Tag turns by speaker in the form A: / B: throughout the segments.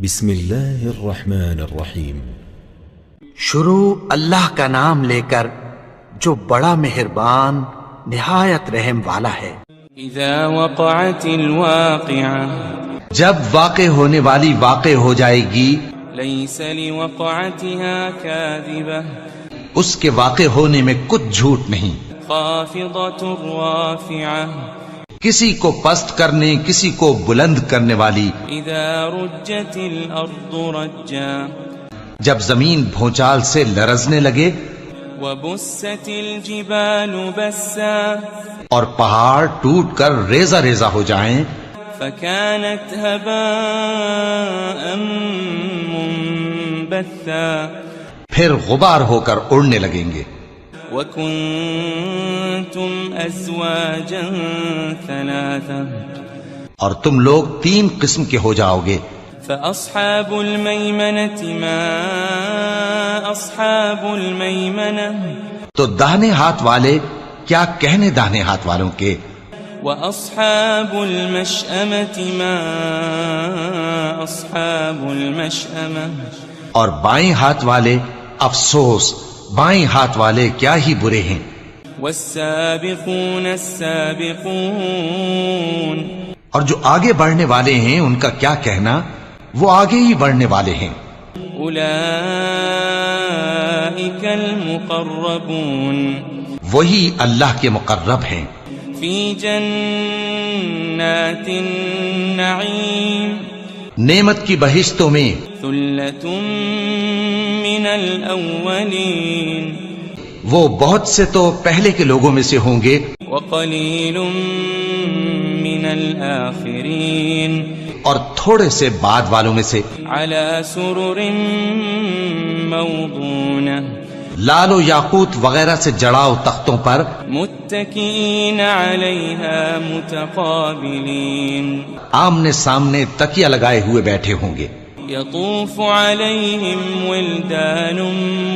A: بسم اللہ الرحمن الرحیم۔
B: شروع اللہ کا نام لے کر جو بڑا مہربان نہایت رحم والا ہے۔
C: اذا وقعت الواقعہ،
B: جب واقع ہونے والی واقع ہو جائے گی،
C: لیس لوقعتها کاذبہ،
B: اس کے واقع ہونے میں کچھ جھوٹ نہیں،
C: خافضۃ رافعہ،
B: کسی کو پست کرنے کسی کو بلند کرنے والی۔
C: اذا رجت الارض رجا،
B: جب زمین بھونچال سے لرزنے لگے،
C: وبست الجبال بسا،
B: اور پہاڑ ٹوٹ کر ریزہ ریزہ ہو جائیں،
C: فكانت هباء منبثا،
B: پھر غبار ہو کر اڑنے لگیں گے۔
C: وكنتم ازواجا ثلاثا،
B: اور تم لوگ 3 قسم کے ہو جاؤ گے۔
C: فاصحاب المیمنة ما اصحاب المیمنة،
B: تو داہنے ہاتھ والے کیا کہنے داہنے ہاتھ والوں کے،
C: واصحاب المشأمة ما اصحاب المشأمة،
B: اور بائیں ہاتھ والے افسوس، بائیں ہاتھ والے کیا ہی برے ہیں۔
C: والسابقون السابقون،
B: اور جو آگے بڑھنے والے ہیں ان کا کیا کہنا، وہ آگے ہی بڑھنے والے ہیں۔
C: اولئک المقربون،
B: وہی اللہ کے مقرب ہیں۔
C: فی جنات النعیم،
B: نعمت کی بہشتوں میں،
C: ثلۃ من الاولین،
B: وہ بہت سے تو پہلے کے لوگوں میں سے ہوں گے،
C: وقلیل من الآخرین،
B: اور تھوڑے سے بعد والوں میں سے۔
C: علی سرر موضونہ،
B: لال و یاقوت وغیرہ سے جڑاؤ تختوں پر،
C: متکئین علیہا متقابلین،
B: آمنے سامنے تکیہ لگائے ہوئے بیٹھے ہوں گے۔
C: یطوف علیہم ولدان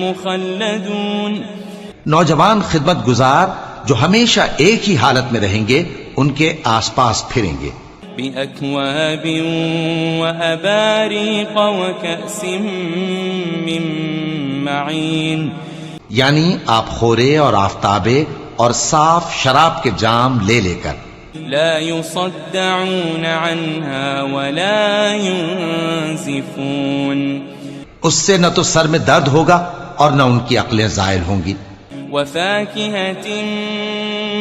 C: مخلدون،
B: نوجوان خدمت گزار جو ہمیشہ ایک ہی حالت میں رہیں گے ان کے آس پاس پھریں گے۔
C: بأکواب وأباریق وکأس من معین،
B: یعنی آپ خورے اور آفتابے اور صاف شراب کے جام لے لے کر۔
C: لا يصدعون عنها ولا ينزفون،
B: اس سے نہ تو سر میں درد ہوگا اور نہ ان کی عقلیں زائل ہوں گی۔
C: وفاكهة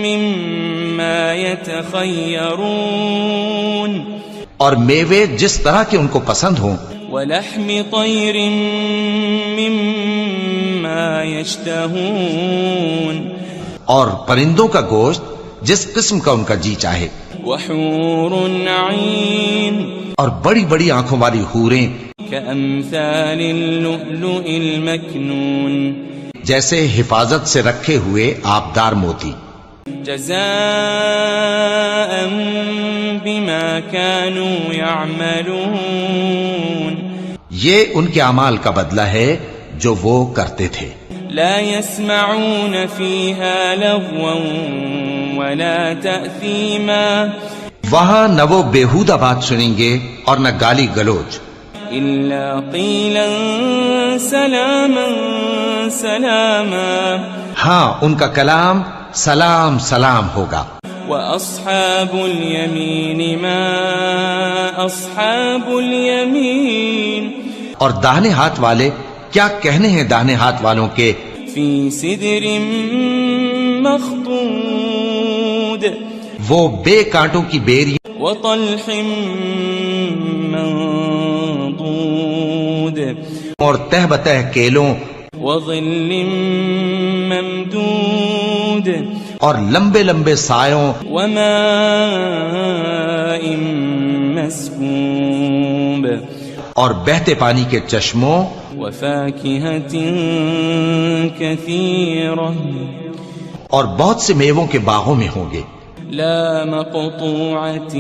C: مما يتخيرون،
B: اور میوے جس طرح کے ان کو پسند ہوں،
C: ولحم طير مما يشتهون،
B: اور پرندوں کا گوشت جس قسم کا ان کا جی چاہے،
C: وحور عين،
B: اور بڑی بڑی آنکھوں والی حوریں
C: كأمثال اللؤلؤ المكنون،
B: جیسے حفاظت سے رکھے ہوئے آبدار موتی۔
C: جزاء بما كانوا يعملون،
B: یہ ان کے اعمال کا بدلہ ہے جو وہ کرتے تھے۔
C: لا يسمعون فيها لغوا ولا تأثيما،
B: وہاں نہ وہ بیہودہ بات سنیں گے اور نہ گالی گلوچ،
C: إلا قيلا سلاما سلاما،
B: ہاں ان کا کلام سلام سلام ہوگا۔
C: وأصحاب اليمين ما أصحاب اليمين،
B: اور داہنے ہاتھ والے کیا کہنے ہیں داہنے ہاتھ والوں کے،
C: في سدر مخضود،
B: وہ بے کانٹوں کی بیری
C: وطلح منضود،
B: اور تہ بتہ کیلوں
C: وظل ممدود،
B: اور لمبے لمبے سایوں،
C: وماء مسكوب،
B: اور بہتے پانی کے چشموں،
C: وفاكهة كثيرة،
B: اور بہت سے میووں کے باغوں میں ہوں گے۔
C: لا مقطوعة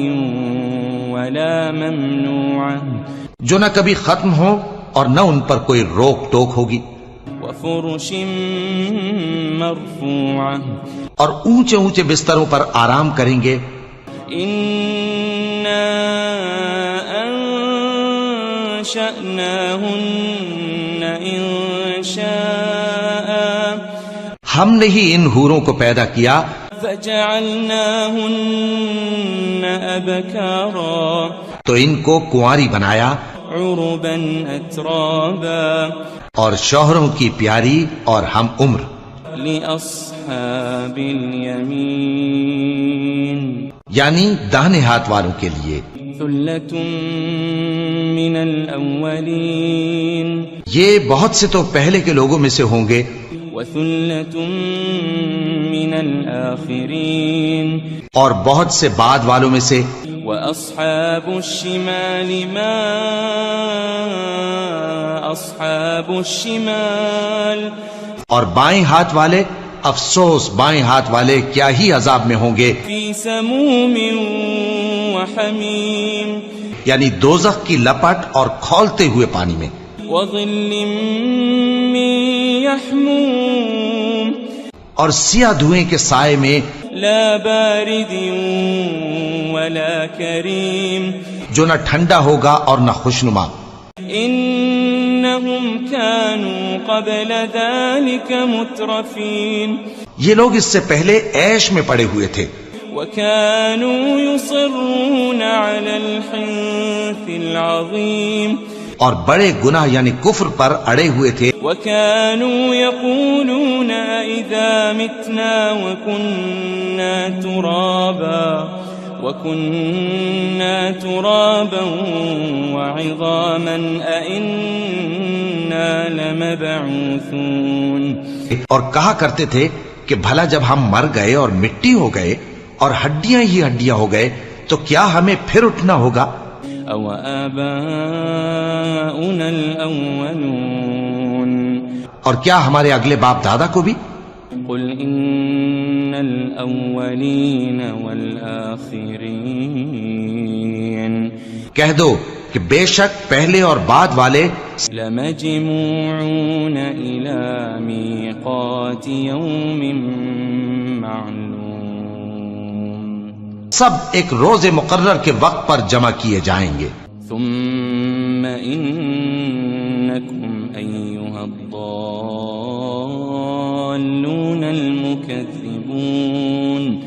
C: ولا ممنوعة،
B: جو نہ کبھی ختم ہو اور نہ ان پر کوئی روک ٹوک ہوگی۔
C: وفرش مرفوعة،
B: اور اونچے اونچے بستروں پر آرام کریں گے۔
C: إنا وأنشأناهن إنشاء
B: ہم نے ہی ان حوروں کو پیدا کیا
C: فجعلناهن أبكارا
B: تو ان کو کنواری بنایا
C: عربا أترابا
B: اور شوہروں کی پیاری اور ہم عمر
C: لأصحاب اليمين
B: یعنی داہنے ہاتھ والوں کے لیے
C: ثلة من الأولين
B: یہ بہت سے تو پہلے کے لوگوں میں سے ہوں گے
C: وثلة من الآخرين
B: اور بہت سے بعد والوں میں سے
C: وأصحاب الشمال ما أصحاب الشمال
B: اور بائیں ہاتھ والے افسوس بائیں ہاتھ والے کیا ہی عذاب میں ہوں گے
C: في سموم وحميم
B: یعنی دوزخ کی لپٹ اور کھولتے ہوئے پانی میں
C: وظل من يحموم
B: اور سیاہ دھوئیں کے سائے میں
C: لا بارد ولا كريم
B: جو نہ ٹھنڈا ہوگا اور نہ خوشنما
C: إنهم كانوا قبل ذلك مترفين
B: یہ لوگ اس سے پہلے عیش میں پڑے ہوئے تھے
C: وكانوا يصرون على الحنث العظيم
B: اور بڑے گناہ یعنی کفر پر اڑے ہوئے تھے
C: وكانوا يقولون إذا متنا وكنا ترابا وعظاما أئنا لمبعوثون
B: اور کہا کرتے تھے کہ بھلا جب ہم مر گئے اور مٹی ہو گئے اور ہڈیاں ہی ہڈیاں ہو گئے تو کیا ہمیں پھر اٹھنا ہوگا
C: أو آباؤنا الأولون
B: اور کیا ہمارے اگلے باپ دادا کو بھی
C: قل إن الأولين والآخرين
B: کہہ دو کہ بے شک پہلے اور بعد والے
C: لمجموعون إلى ميقات يوم معلوم
B: سب ایک روز مقرر کے وقت پر جمع کیے جائیں گے
C: ثم إنكم أيها الضالون المكذبون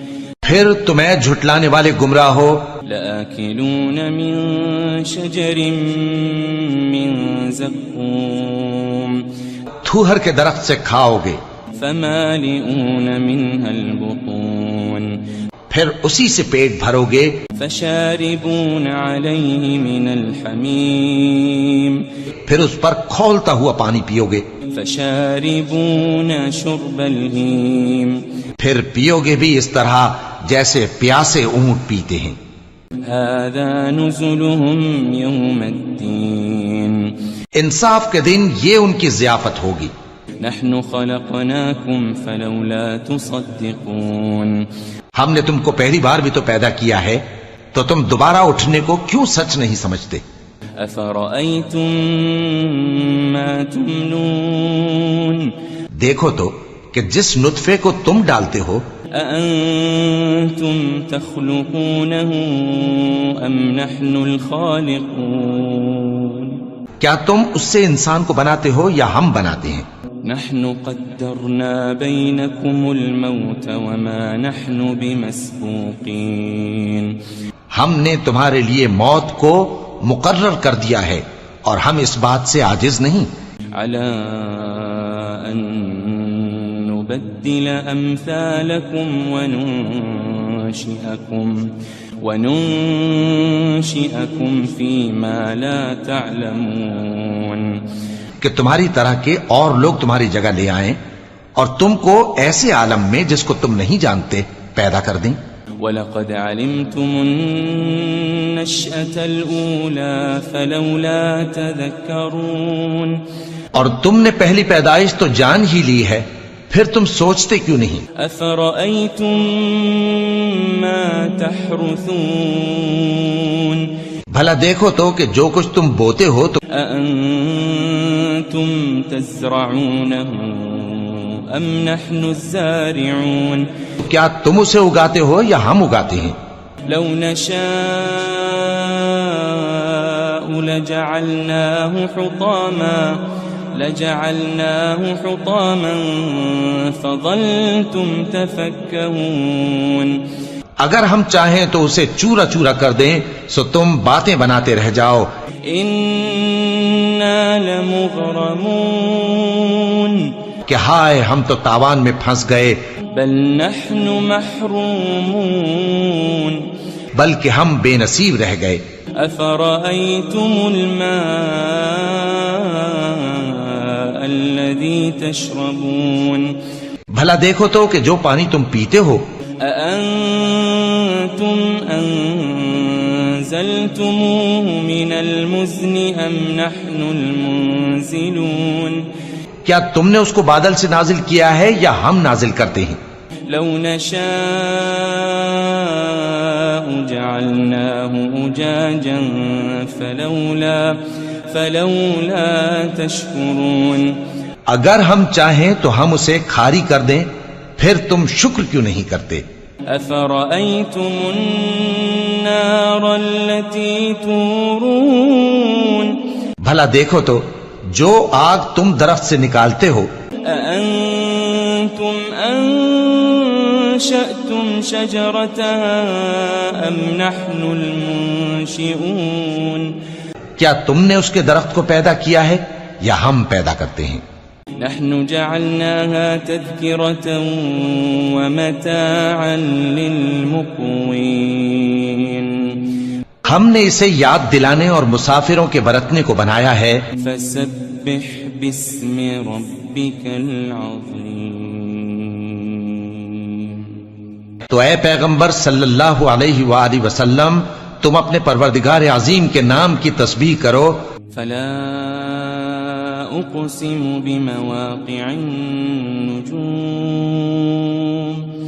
B: پھر تمہیں جھٹلانے والے گمراہ ہو
C: لآكلون من شجر من زقوم
B: تھوہر کے درخت سے کھاؤ گے
C: فمالئون منها البطون
B: پھر اسی سے پیٹ بھرو گے
C: فشاربون عليه من الحميم
B: پھر اس پر کھولتا ہوا پانی پیو گے
C: فشاربون شرب الهيم
B: پھر پیو گے بھی اس طرح جیسے پیاسے اونٹ پیتے ہیں
C: هذا نزلهم يوم الدين
B: انصاف کے دن یہ ان کی ضیافت ہوگی
C: نحن خلقناكم فلولا تصدقون
B: ہم نے تم کو پہلی بار بھی تو پیدا کیا ہے تو تم دوبارہ اٹھنے کو کیوں سچ نہیں سمجھتے
C: أفرأيتم ما تمنون
B: دیکھو تو کہ جس نطفے کو تم ڈالتے ہو
C: أأنتم تخلقونه أم نحن الخالقون
B: کیا تم اس سے انسان کو بناتے ہو یا ہم بناتے ہیں
C: نحن قدرنا بينكم الموت وما نحن بمسبوقين
B: ہم نے تمہارے لیے موت کو مقرر کر دیا ہے اور ہم اس بات سے عاجز نہیں
C: على أن نبدل أمثالكم وننشئكم فيما لا تعلمون
B: کہ تمہاری طرح کے اور لوگ تمہاری جگہ لے آئیں اور تم کو ایسے عالم میں جس کو تم نہیں جانتے پیدا کر دیں
C: وَلَقَدْ عَلِمْتُمُ النَّشْأَةَ الْأُولَى فَلَوْلَا تَذَكَّرُونَ اور
B: تم نے پہلی پیدائش تو جان ہی لی ہے پھر تم سوچتے کیوں نہیں
C: أَفَرَأَيْتُم مَّا تَحْرُثُونَ
B: بھلا دیکھو تو کہ جو کچھ تم بوتے ہو تو
C: أَأَنتُمْ تَزْرَعُونَهُ أَمْ نَحْنُ الزَّارِعُونَ
B: کیا تم اسے اگاتے ہو یا ہم اگاتے ہیں
C: لو نشاء لجعلناه حطاما فظلتم تفكهون.
B: اگر ہم چاہیں تو اسے چورا چورا کر دیں سو تم باتیں بناتے رہ جاؤ.
C: انا لمغرمون.
B: کہ ہائے ہم تو تاوان میں پھنس گئے.
C: بل نحن محرومون.
B: بلکہ ہم بے نصیب رہ گئے.
C: افرأيتم الماء الذي تشربون.
B: بھلا دیکھو تو کہ جو پانی تم پیتے ہو.
C: أأنتم أنزلتموه من المزن أم نحن المنزلون.
B: کیا تم نے اس کو بادل سے نازل کیا ہے یا ہم نازل کرتے ہیں؟
C: لو نشاء جعلناه أجاجا فلولا تشكرون.
B: اگر ہم چاہیں تو ہم اسے کھاری کر دیں پھر تم شکر کیوں نہیں کرتے؟
C: أفرأيتم النار التي تورون.
B: بھلا دیکھو تو جو آگ تم درخت سے نکالتے ہو.
C: أأنتم أنشأتم شجرتها أم نحن المنشئون.
B: کیا تم نے اس کے درخت کو پیدا کیا ہے یا ہم پیدا کرتے ہیں؟
C: نحن جعلناها تذكرة ومتاعا للمقوين.
B: ہم نے اسے یاد دلانے اور مسافروں کے برتنے کو بنایا ہے.
C: فسبح باسم ربك العظيم.
B: تو اے پیغمبر صلی اللہ علیہ وآلہ وسلم تم اپنے پروردگار عظیم کے نام کی تسبیح کرو.
C: فلا اقسم بمواقع النجوم.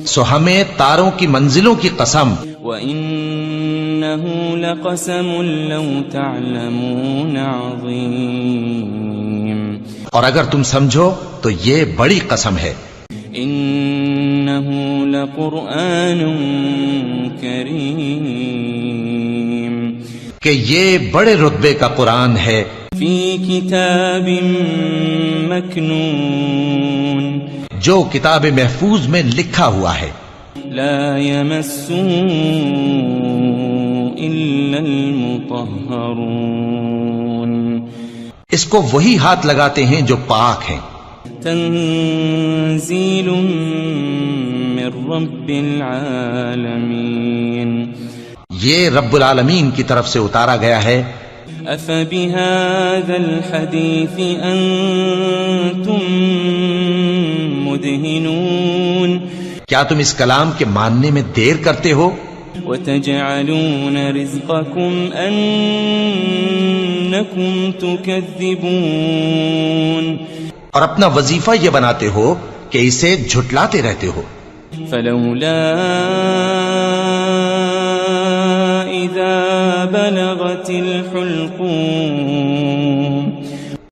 B: سو ہمیں تاروں کی منزلوں کی قسم.
C: وَإِنَّهُ لَقَسَمٌ لَوْ تَعْلَمُونَ عَظِيمٌ.
B: اور اگر تم سمجھو تو یہ بڑی قسم ہے.
C: إِنَّهُ لَقُرْآنٌ كَرِيمٌ.
B: کہ یہ بڑے رتبے کا قرآن ہے.
C: فِي كِتَابٍ مَكْنُونٍ.
B: جو کتاب محفوظ میں لکھا ہوا ہے.
C: لا يمسه إلا المطهرون.
B: اس کو وہی ہاتھ لگاتے ہیں جو پاک ہیں.
C: تنزيل من رب العالمين.
B: یہ رب العالمین کی طرف سے اتارا گیا ہے.
C: أفبهذا الحديث أنتم مدهنون.
B: کیا تم اس کلام کے ماننے میں دیر کرتے ہو؟
C: وتجعلون رزقكم أنكم تكذبون.
B: اور اپنا وظیفہ یہ بناتے ہو کہ اسے جھٹلاتے رہتے ہو.
C: فلولا إذا بلغت الحلقوم.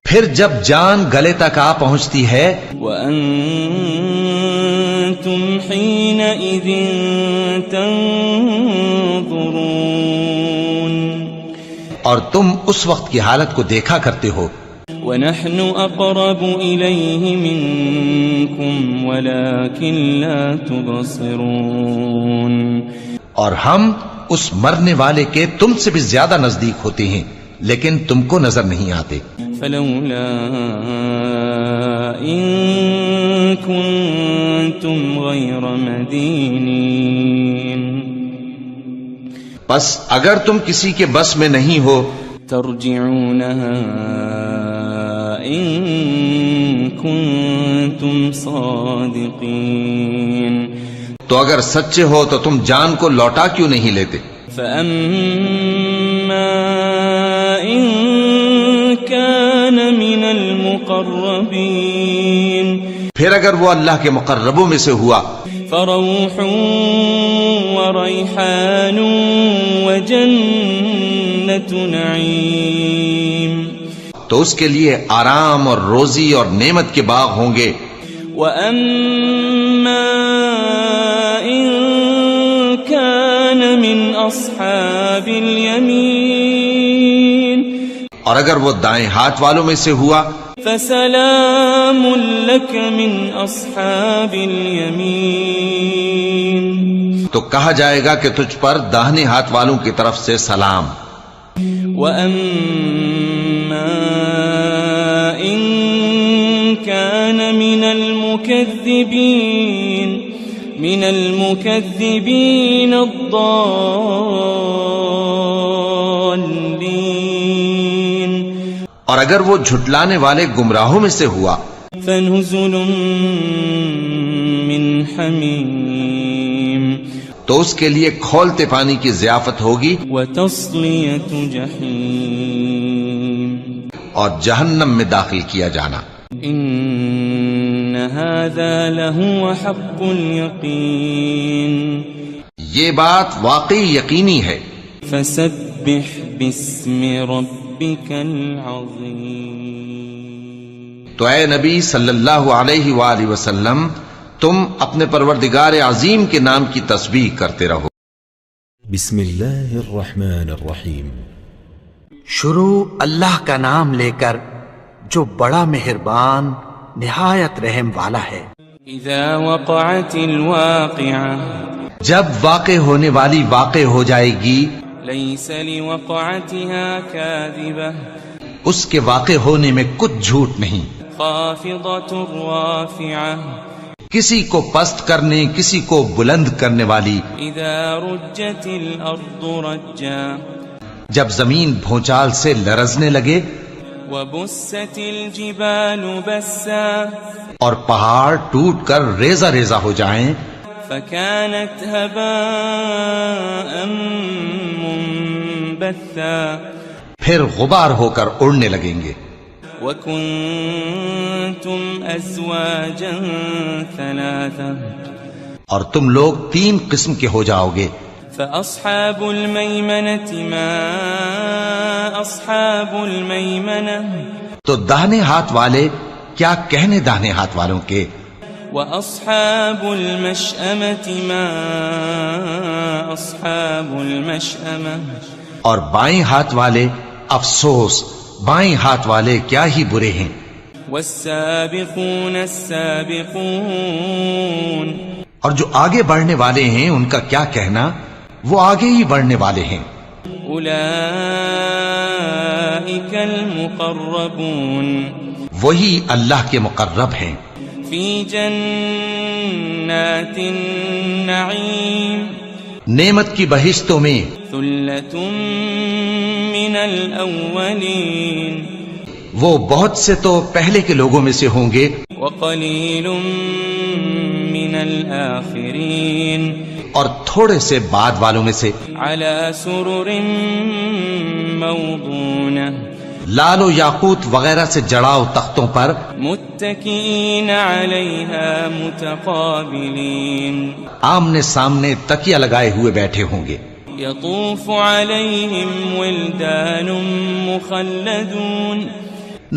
B: پھر جب جان گلے تک آ پہنچتی ہے.
C: وأنتم حينئذ تنظرون.
B: اور تم اس وقت کی حالت کو دیکھا کرتے ہو.
C: ونحن أقرب إليه منكم ولكن لا تبصرون.
B: اور ہم اس مرنے والے کے تم سے بھی زیادہ نزدیک ہوتے ہیں لیکن تم کو نظر نہیں آتے.
C: فلولا إن كنتم غير مدينين.
B: بس اگر تم کسی کے بس میں نہیں ہو
C: ترجعونها إن كنتم صادقين.
B: تو اگر سچے ہو تو تم جان کو لوٹا کیوں نہیں لیتے؟
C: فأما إن كان من المقربين.
B: پھر اگر وہ اللہ کے مقربوں میں سے ہوا
C: فروح وريحان وجنة نعيم.
B: تو اس کے لیے آرام اور روزی اور نعمت کے باغ ہوں گے.
C: وأما إن كان من أصحاب اليمين
B: اور اگر وہ دائیں ہاتھ والوں میں سے ہوا
C: فسلام لك من أصحاب اليمين
B: تو کہا جائے گا کہ تجھ پر داہنے ہاتھ والوں کی طرف سے سلام.
C: وأما إن كان من المكذبين الضالين
B: اور اگر وہ جھٹلانے والے گمراہوں میں سے ہوا
C: فنزل من حمیم
B: تو اس کے لیے کھولتے پانی کی ضیافت ہوگی
C: وتصلیۃ جحیم
B: اور جہنم میں داخل کیا جانا.
C: ان هذا لهو حق اليقین
B: یہ بات واقعی یقینی ہے.
C: فسبح باسم ربك العظیم
B: تو اے نبی صلی اللہ علیہ وآلہ وسلم تم اپنے پروردگار عظیم کے نام کی تسبیح کرتے رہو.
A: بسم اللہ الرحمن الرحیم.
D: شروع اللہ کا نام لے کر جو بڑا مہربان نہایت رحم والا ہے.
C: اذا وقعت الواقعہ
B: جب واقع ہونے والی واقع ہو جائے گی
C: لیس لوقعتها کاذبہ
B: اس کے واقع ہونے میں کچھ جھوٹ نہیں.
C: خافضۃ رافعہ
B: کسی کو پست کرنے کسی کو بلند کرنے والی.
C: اذا رجت الارض رجا
B: جب زمین بھونچال سے لرزنے لگے
C: وبست الجبال بسا
B: اور پہاڑ ٹوٹ کر ریزہ ریزہ ہو جائیں
C: فكانت هباء منبثا
B: پھر غبار ہو کر اڑنے لگیں گے.
C: وكنتم ازواجا ثلاثا
B: اور تم لوگ 3 قسم کے ہو جاؤ گے.
C: فأصحاب المیمنة ما أصحاب المیمنة
B: تو داہنے ہاتھ والے کیا کہنے داہنے ہاتھ والوں کے.
C: وأصحاب المشأمة ما أصحاب المشأمة
B: اور بائیں ہاتھ والے افسوس بائیں ہاتھ والے کیا ہی برے ہیں.
C: والسابقون السابقون
B: اور جو آگے بڑھنے والے ہیں ان کا کیا کہنا وہ آگے ہی بڑھنے والے ہیں.
C: اولئک المقربون
B: وہی اللہ کے مقرب ہیں.
C: فی جنات النعیم
B: نعمت کی بہشتوں میں.
C: ثلۃ من الاولین
B: وہ بہت سے تو پہلے کے لوگوں میں سے ہوں گے.
C: وقلیل من الآخرین
B: اور تھوڑے سے بعد والوں میں سے.
C: علی سرر موضونہ
B: لال و یاقوت وغیرہ سے جڑاؤ تختوں پر.
C: متکئین علیہا متقابلین
B: آمنے سامنے تکیہ لگائے ہوئے بیٹھے ہوں گے.
C: یطوف علیہم ولدان مخلدون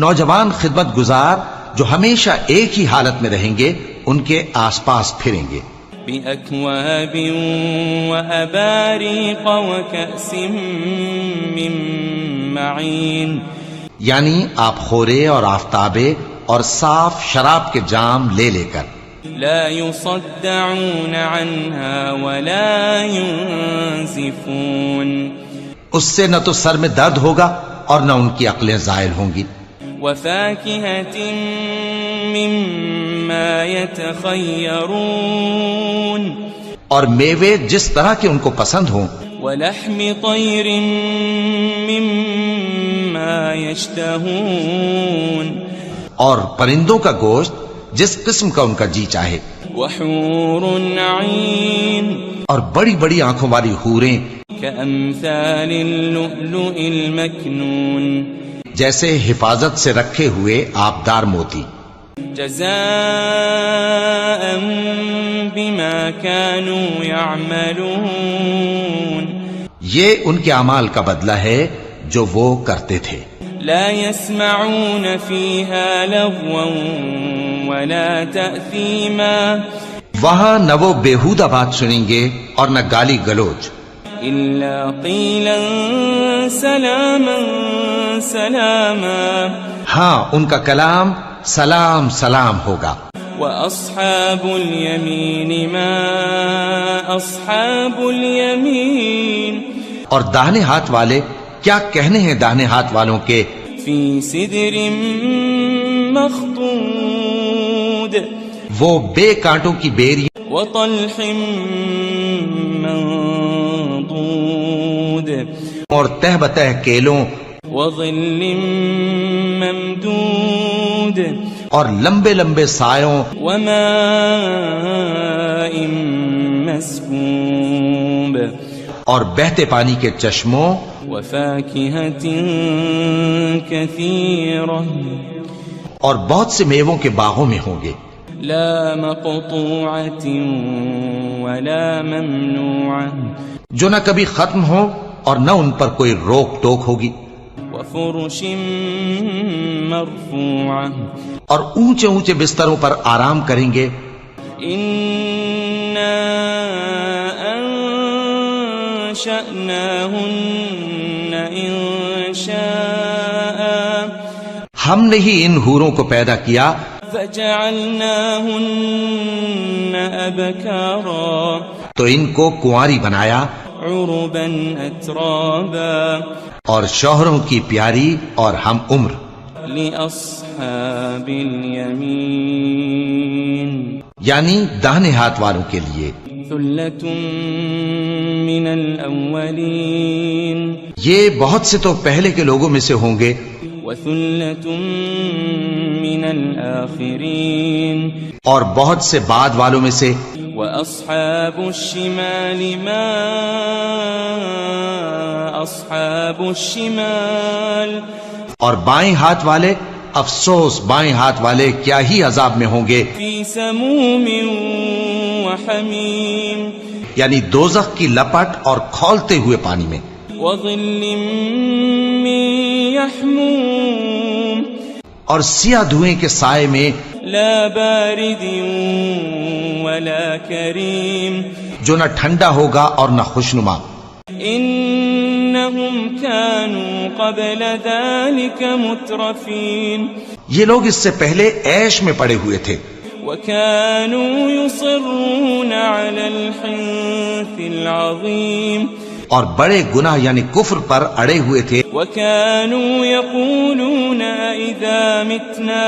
B: نوجوان خدمت گزار جو ہمیشہ ایک ہی حالت میں رہیں گے ان کے آس پاس پھریں گے.
C: بأکواب وأباریق وکأس من معین
B: یعنی آپ خورے اور آفتابے اور صاف شراب کے جام لے لے کر.
C: لا يصدعون عنها ولا ينزفون
B: اس سے نہ تو سر میں درد ہوگا اور نہ ان کی عقلیں زائل ہوں گی.
C: وفاكهة مما يتخيرون
B: اور میوے جس طرح کے ان کو پسند ہوں.
C: ولحم طير مما يشتهون
B: اور پرندوں کا گوشت جس قسم کا ان کا جی چاہے.
C: وحور عين
B: اور بڑی بڑی آنکھوں والی حوریں
C: كأمثال اللؤلؤ المكنون
B: جیسے حفاظت سے رکھے ہوئے آبدار موتی.
C: جزاء بما كانوا يعملون
B: یہ ان کے اعمال کا بدلہ ہے جو وہ کرتے تھے.
C: لا يسمعون فيها لغوا ولا تأثيما
B: وہاں نہ وہ بیہودہ بات سنیں گے اور نہ گالی گلوچ.
C: إلا قيلا سلاما سلاما.
B: ہاں ان کا کلام سلام سلام ہوگا.
C: وأصحاب اليمين ما أصحاب اليمين.
B: اور داہنے ہاتھ والے کیا کہنے ہیں داہنے ہاتھ والوں کے.
C: في سدر مخضود.
B: وہ بے کانٹوں کی بیری
C: وطلح منضود.
B: اور تہ بتہ کیلوں
C: وظل ممدود.
B: اور لمبے لمبے سایوں
C: وماء مسكوب.
B: اور بہتے پانی کے چشموں
C: وفاكهة كثيرة.
B: اور بہت سے میووں کے باغوں میں ہوں گے.
C: لا مقطوعة ولا ممنوعة.
B: جو نہ کبھی ختم ہو اور نہ ان پر کوئی روک ٹوک ہوگی.
C: وفرش مرفوعة.
B: اور اونچے اونچے بستروں پر آرام کریں گے.
C: إنا أنشأناهن إنشاء.
B: ہم نے ہی ان حوروں کو پیدا کیا
C: فجعلناهن أبكارا.
B: تو ان کو کنواری بنایا
C: عربا أترابا.
B: اور شوہروں کی پیاری اور ہم عمر.
C: لأصحاب اليمين.
B: یعنی داہنے ہاتھ والوں کے لیے.
C: ثلة من الأولين.
B: یہ بہت سے تو پہلے کے لوگوں میں سے ہوں گے.
C: وثلة من الآخرين.
B: اور بہت سے بعد والوں میں سے.
C: وأصحاب الشمال ما أصحاب الشمال.
B: اور بائیں ہاتھ والے افسوس بائیں ہاتھ والے کیا ہی عذاب میں ہوں گے.
C: في سموم وحميم.
B: یعنی دوزخ کی لپٹ اور کھولتے ہوئے پانی میں.
C: وظل من يحموم.
B: اور سیاہ دھوئیں کے سائے میں.
C: لا بارد ولا كريم.
B: جو نہ ٹھنڈا ہوگا اور نہ خوشنما.
C: إنهم كانوا قبل ذلك مترفين.
B: یہ لوگ اس سے پہلے عیش میں پڑے ہوئے تھے.
C: وكانوا يصرون على الحنث العظيم.
B: اور بڑے گناہ یعنی کفر پر اڑے ہوئے تھے.
C: وكانوا يقولون إذا متنا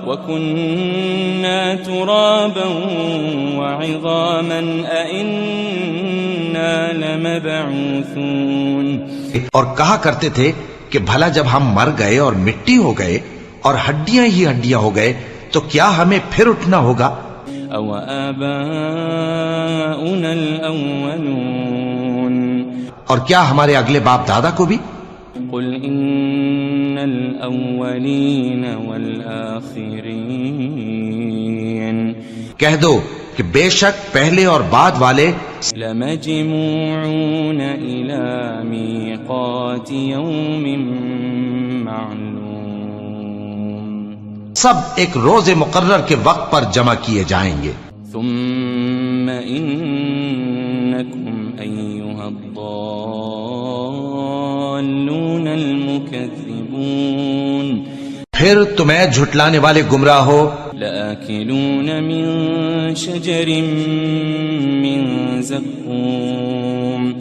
C: وكنا ترابا وعظاما أئنا لمبعوثون.
B: اور کہا کرتے تھے کہ بھلا جب ہم مر گئے اور مٹی ہو گئے اور ہڈیاں ہی ہڈیاں ہو گئے تو کیا ہمیں پھر اٹھنا ہوگا.
C: أو آباؤنا الأولون.
B: اور کیا ہمارے اگلے باپ دادا کو بھی.
C: قل إن الأولين والآخرين.
B: کہہ دو کہ بے شک پہلے اور بعد والے
C: لمجموعون إلى ميقات يوم معلوم.
B: سب ایک روز مقرر کے وقت پر جمع کیے جائیں گے.
C: ثم إنكم أيها الضالون المكذبون.
B: پھر تمہیں جھٹلانے والے گمراہ ہو.
C: لآكلون من شجر من زقوم.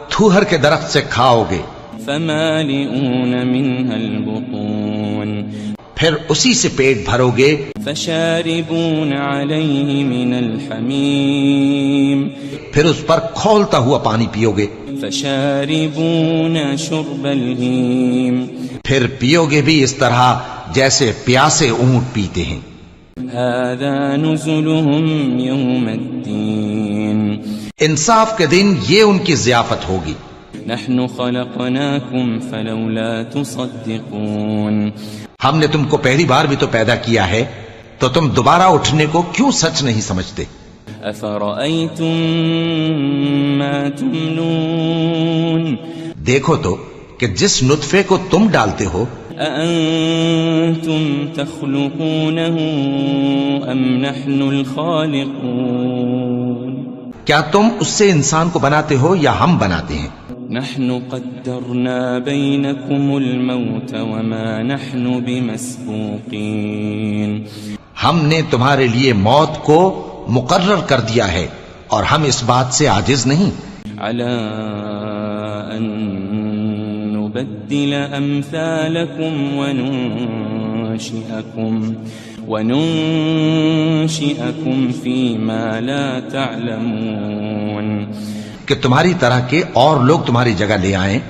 B: تھوہر کے درخت سے کھاؤ گے.
C: فمالئون منها البطون.
B: پھر اسی سے پیٹ بھرو گے.
C: فشاربون عليه من الحميم.
B: پھر اس پر کھولتا ہوا پانی پیو گے.
C: فشاربون شرب الهيم.
B: پھر پیو گے بھی اس طرح جیسے پیاسے اونٹ پیتے ہیں.
C: هذا نزلهم يوم الدين.
B: انصاف کے دن یہ ان کی ضیافت ہوگی.
C: نحن خلقناكم فلولا تصدقون.
B: ہم نے تم کو پہلی بار بھی تو پیدا کیا ہے تو تم دوبارہ اٹھنے کو کیوں سچ نہیں سمجھتے.
C: أفرأيتم ما تمنون.
B: دیکھو تو کہ جس نطفے کو تم ڈالتے ہو
C: أأنتم تخلقونه أم نحن الخالقون.
B: کیا تم اس سے انسان کو بناتے ہو یا ہم بناتے ہیں؟
C: نحن قدرنا بينكم الموت وما نحن بمسبوقين
B: ہم نے تمہارے لیے موت کو مقرر کر دیا ہے اور ہم اس بات سے عاجز نہیں
C: على أن نبدل أمثالكم وننشئكم فيما لا تعلمون
B: کہ تمہاری طرح کے اور لوگ تمہاری جگہ لے آئیں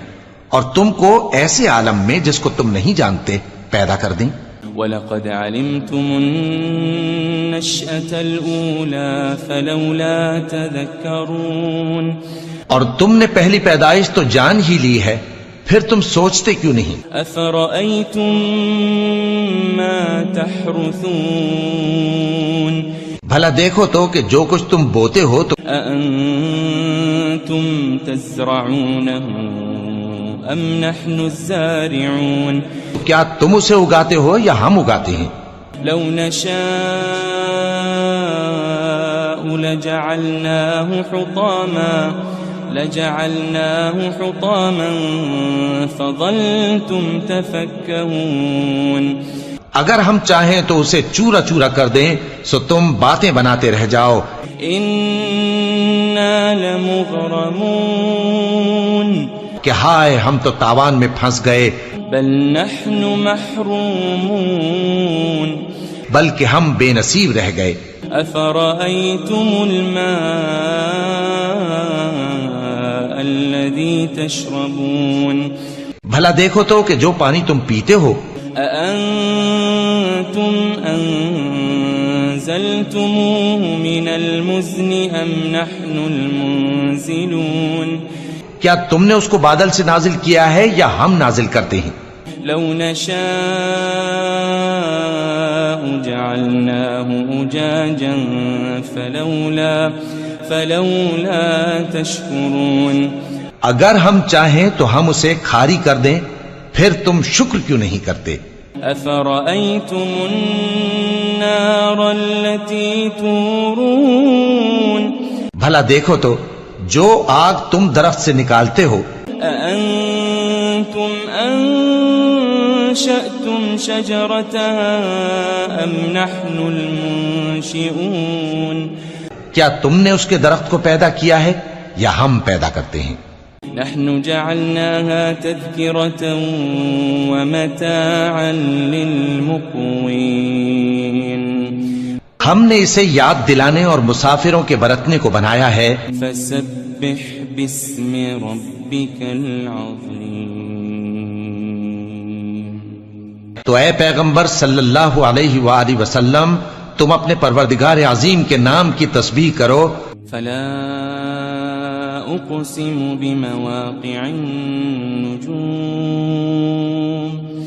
B: اور تم کو ایسے عالم میں جس کو تم نہیں جانتے پیدا کر دیں.
C: وَلَقَدْ عَلِمْتُمُ النَّشْأَةَ الْأُولَى فَلَوْلَا تَذَكَّرُونَ
B: اور تم نے پہلی پیدائش تو جان ہی لی ہے، پھر تم سوچتے کیوں نہیں؟
C: أَفَرَأَيْتُم مَّا تَحْرُثُونَ
B: بھلا دیکھو تو کہ جو کچھ تم بوتے ہو تو
C: أَأَنتُمْ تَزْرَعُونَهُ أَمْ نَحْنُ الزَّارِعُونَ
B: کیا تم اسے اگاتے ہو یا ہم اگاتے ہیں؟
C: لو نشاء لجعلناه حطاما فظلتم تفكهون
B: اگر ہم چاہیں تو اسے چورا چورا کر دیں سو تم باتیں بناتے رہ جاؤ.
C: إنا لمغرمون
B: کہ ہائے ہم تو تاوان میں پھنس گئے،
C: بل نحن محرومون
B: بلکہ ہم بے نصیب رہ گئے.
C: أفرأيتم الماء الذي تشربون
B: بھلا دیکھو تو کہ جو پانی تم پیتے ہو
C: أأنتم أنزلتموه من المزن أم نحن المنزلون
B: کیا تم نے اس کو بادل سے نازل کیا ہے یا ہم نازل کرتے ہیں؟
C: لو نشاء جعلناه أجاجا فلولا تشكرون
B: اگر ہم چاہیں تو ہم اسے کھاری کر دیں، پھر تم شکر کیوں نہیں کرتے؟
C: أفرأيتم النار التي تورون
B: بھلا دیکھو تو جو آگ تم درخت سے نکالتے ہو
C: أأنتم أنشأتم شجرتها أم نحن المنشئون
B: کیا تم نے اس کے درخت کو پیدا کیا ہے یا ہم پیدا کرتے ہیں؟
C: نحن جعلناها تذكرة ومتاعا للمقوين
B: ہم نے اسے یاد دلانے اور مسافروں کے برتنے کو بنایا ہے.
C: فسبح باسم ربك العظيم
B: تو اے پیغمبر صلی اللہ علیہ وآلہ وسلم تم اپنے پروردگار عظیم کے نام کی تسبیح کرو.
C: فلا أقسم بمواقع النجوم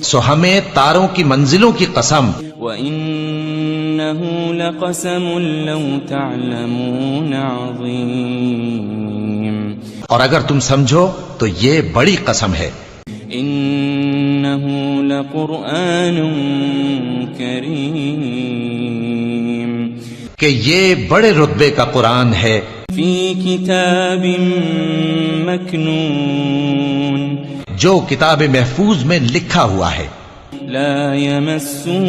B: سو ہمیں تاروں کی منزلوں کی قسم،
C: وإنه لقسم لو تعلمون عظيم
B: اور اگر تم سمجھو تو یہ بڑی قسم ہے.
C: إنه لقرآن كريم
B: کہ یہ بڑے رتبے کا قرآن ہے.
C: في كتاب مكنون
B: جو کتاب محفوظ میں لکھا ہوا ہے.
C: لا يمسه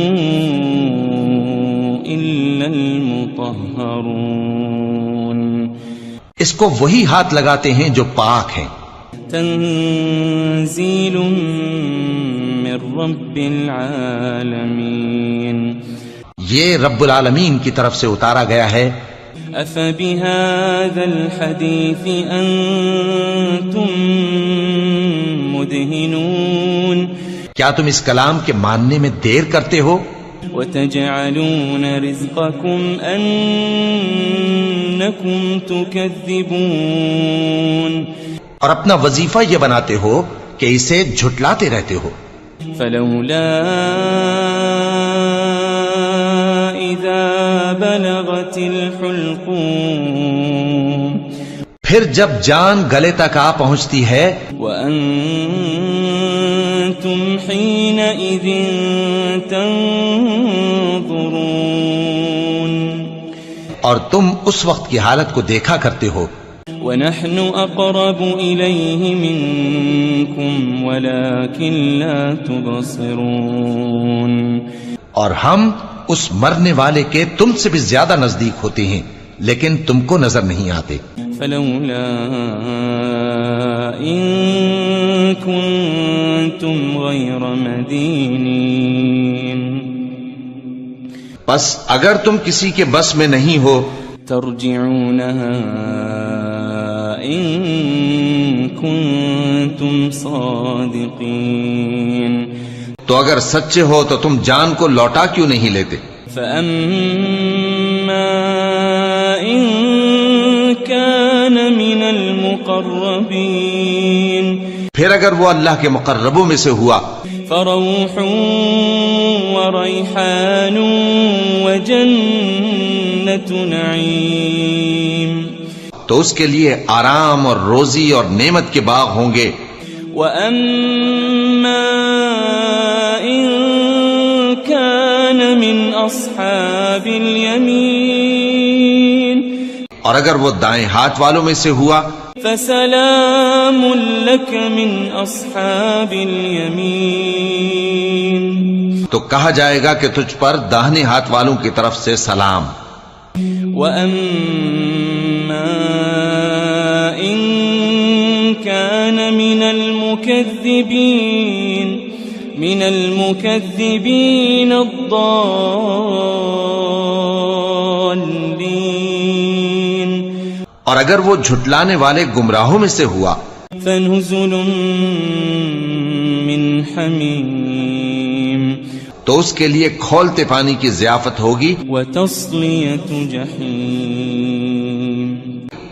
C: إلا المطهرون
B: اس کو وہی ہاتھ لگاتے ہیں جو پاک ہیں.
C: تنزيل من رب العالمين
B: یہ رب العالمین کی طرف سے اتارا گیا ہے.
C: أفبهذا الحديث أنتم مدهنون
B: کیا تم اس کلام کے ماننے میں دیر کرتے ہو؟
C: وتجعلون رزقكم أنكم تكذبون
B: اور اپنا وظیفہ یہ بناتے ہو کہ اسے جھٹلاتے رہتے ہو.
C: فلولا إذا بلغت الحلقوم
B: پھر جب جان گلے تک آ پہنچتی ہے
C: وأنتم حينئذ تنظرون
B: اور تم اس وقت کی حالت کو دیکھا کرتے ہو
C: ونحن أقرب إليه منكم ولكن لا تبصرون
B: اور ہم اس مرنے والے کے تم سے بھی زیادہ نزدیک ہوتے ہیں لیکن تم کو نظر نہیں آتے
C: فلولا إن كنتم غير مدينين
B: بس اگر تم کسی کے بس میں نہیں ہو
C: ترجعونها إن كنتم صادقين
B: تو اگر سچے ہو تو تم جان کو لوٹا کیوں نہیں لیتے
C: فأما إن كان من المقربين
B: پھر اگر وہ اللہ کے مقربوں میں سے ہوا
C: فروح وريحان وجنة نعيم
B: تو اس کے لیے آرام اور روزی اور نعمت کے باغ ہوں گے
C: وأما إن كان من أصحاب اليمين
B: اور اگر وہ دائیں ہاتھ والوں میں سے ہوا
C: فسلام لك من أصحاب اليمين
B: تو کہا جائے گا کہ تجھ پر داہنے ہاتھ والوں کی طرف سے سلام
C: وأما إن كان من المكذبين الضالين
B: اور اگر وہ جھٹلانے والے گمراہوں میں سے ہوا
C: فنزل من حمیم
B: تو اس کے لیے کھولتے پانی کی ضیافت ہوگی
C: وتصلیۃ جحیم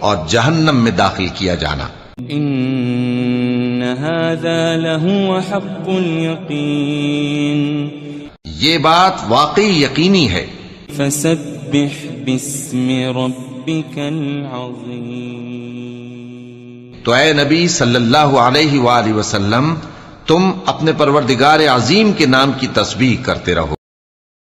B: اور جہنم میں داخل کیا جانا
C: ان هذا لهو حق اليقین
B: یہ بات واقعی یقینی ہے
C: فسبح باسم ربك العظیم
B: تو اے نبی صلی اللہ علیہ وآلہ وسلم تم اپنے پروردگار عظیم کے نام کی تسبیح کرتے رہو